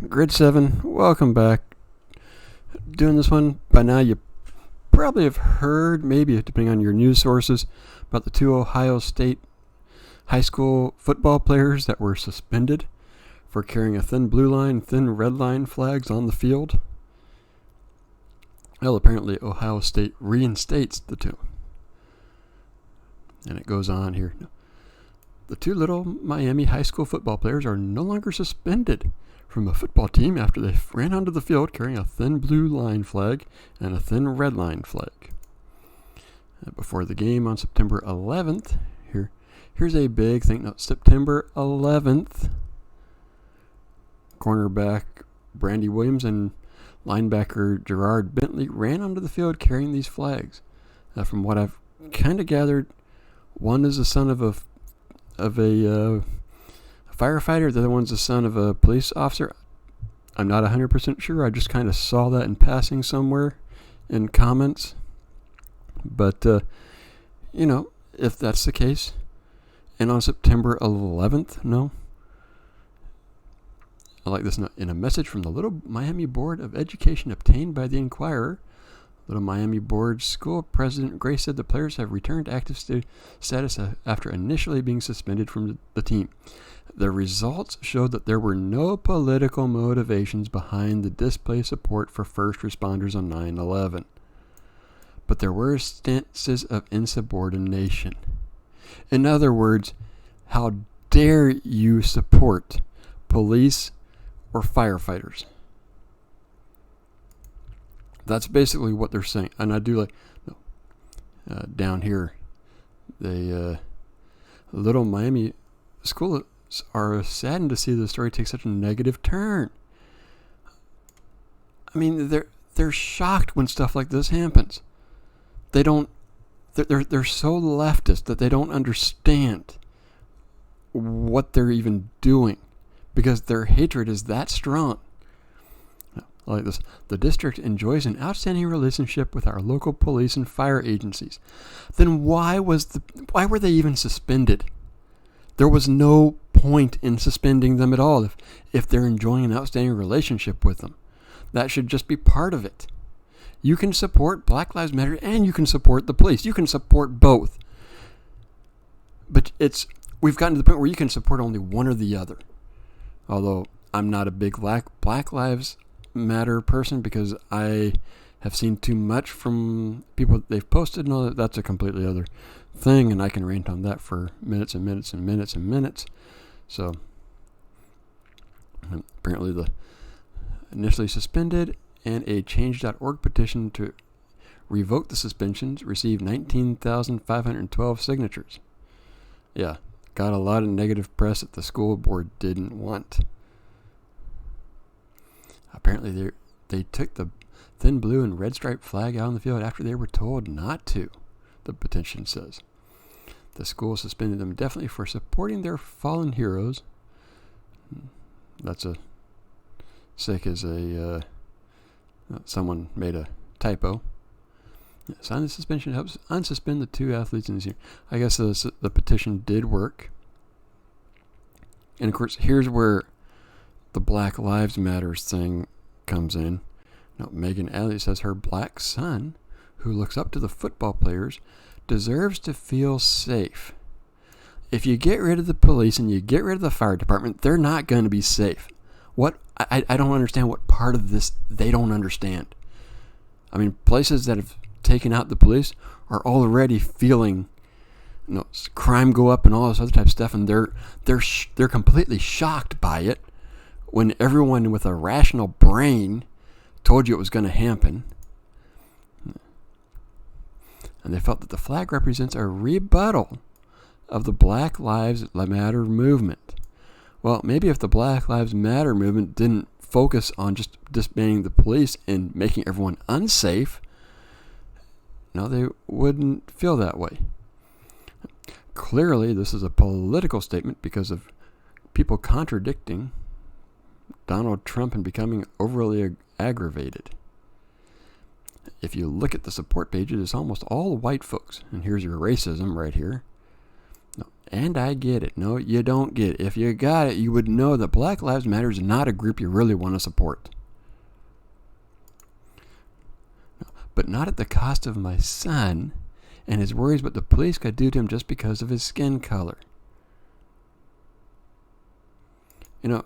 Grade 7, welcome back. Doing this one, by now you probably have heard, maybe depending on your news sources, about the two Ohio State high school football players that were suspended for carrying a thin blue line, thin red line flags on the field. Well, apparently Ohio State reinstates the two. And it goes on here. The two little Miami high school football players are no longer suspended from a football team after they ran onto the field carrying a thin blue line flag and a thin red line flag. Before the game on September 11th, here's a big thing. No, September 11th, cornerback Brandy Williams and linebacker Gerard Bentley ran onto the field carrying these flags. From what I've kind of gathered, one is the son of a firefighter. The other one's the son of a police officer. I'm not 100% sure. I just kind of saw that in passing somewhere in comments. But, if that's the case, and on September 11th, no. I like this. In a message from the Little Miami Board of Education obtained by the Inquirer, Little Miami Board School President Gray said the players have returned to active status after initially being suspended from the team. The results showed that there were no political motivations behind the display support for first responders on 9/11. But there were instances of insubordination. In other words, how dare you support police or firefighters? That's basically what they're saying. And I do down here, the Little Miami schools are saddened to see the story take such a negative turn. I mean, they're shocked when stuff like this happens. They're so leftist that they don't understand what they're even doing because their hatred is that strong. I like this. The district enjoys an outstanding relationship with our local police and fire agencies. Then why were they even suspended? There was no point in suspending them at all if they're enjoying an outstanding relationship with them. That should just be part of it. You can support Black Lives Matter and you can support the police. You can support both. But we've gotten to the point where you can support only one or the other. Although I'm not a big Black Lives Matter person because I have seen too much from people that they've posted and all that. That's a completely other thing, and I can rant on that for minutes and minutes and minutes and minutes. So apparently the initially suspended and a change.org petition to revoke the suspensions received 19,512 signatures. Yeah, got a lot of negative press that the school board didn't want. Apparently they took the thin blue and red striped flag out on the field after they were told not to, the petition says. The school suspended them definitely for supporting their fallen heroes. That's someone made a typo. Sign the suspension helps unsuspend the two athletes in this year. I guess the petition did work. And of course, here's where the Black Lives Matters thing comes in. Now, Megan Alley says her black son, who looks up to the football players, deserves to feel safe. If you get rid of the police and you get rid of the fire department, they're not going to be safe. I don't understand what part of this they don't understand. I mean, places that have taken out the police are already feeling crime go up and all this other type of stuff, and they're completely shocked by it when everyone with a rational brain told you it was going to happen. And they felt that the flag represents a rebuttal of the Black Lives Matter movement. Well, maybe if the Black Lives Matter movement didn't focus on just disbanding the police and making everyone unsafe, they wouldn't feel that way. Clearly, this is a political statement because of people contradicting Donald Trump and becoming overly aggravated. If you look at the support page, it is almost all white folks. And here's your racism right here. And I get it. No, you don't get it. If you got it, you would know that Black Lives Matter is not a group you really want to support. But not at the cost of my son and his worries what the police could do to him just because of his skin color. You know,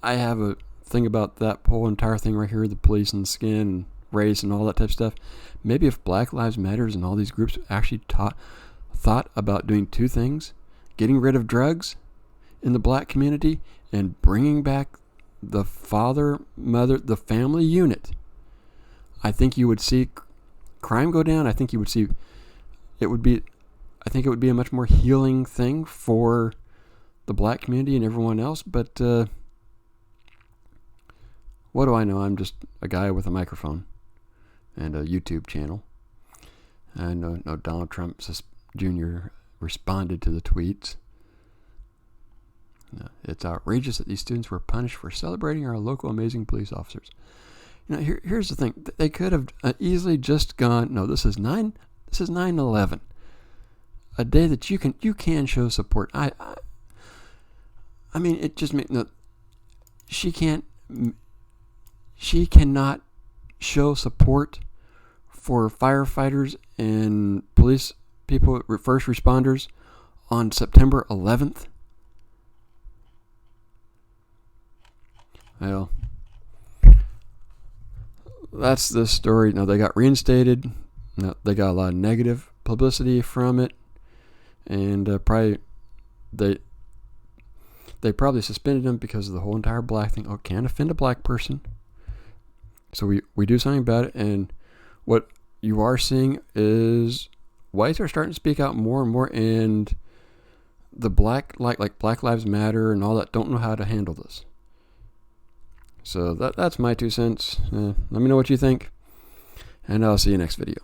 I have a thing about that whole entire thing right here, the police and skin and race and all that type of stuff. Maybe if Black Lives Matters and all these groups actually thought about doing two things, getting rid of drugs in the black community and bringing back the father, mother, the family unit, I think you would see crime go down. I think you would see it would be a much more healing thing for the black community and everyone else. But what do I know? I'm just a guy with a microphone and a YouTube channel. I know Donald Trump Jr. responded to the tweets. It's outrageous that these students were punished for celebrating our local amazing police officers. You know, here's the thing. They could have easily just gone, no, this is 9/11. A day that you can show support. I mean, it just makes no. She cannot show support for firefighters and police people, first responders, on September 11th. Well, that's the story. Now, they got reinstated. Now, they got a lot of negative publicity from it, and probably they probably suspended him because of the whole entire black thing. Oh, can't offend a black person. So we do something about it, and what you are seeing is whites are starting to speak out more and more, and the black, like Black Lives Matter and all that, don't know how to handle this. So that's my 2 cents. Let me know what you think, and I'll see you next video.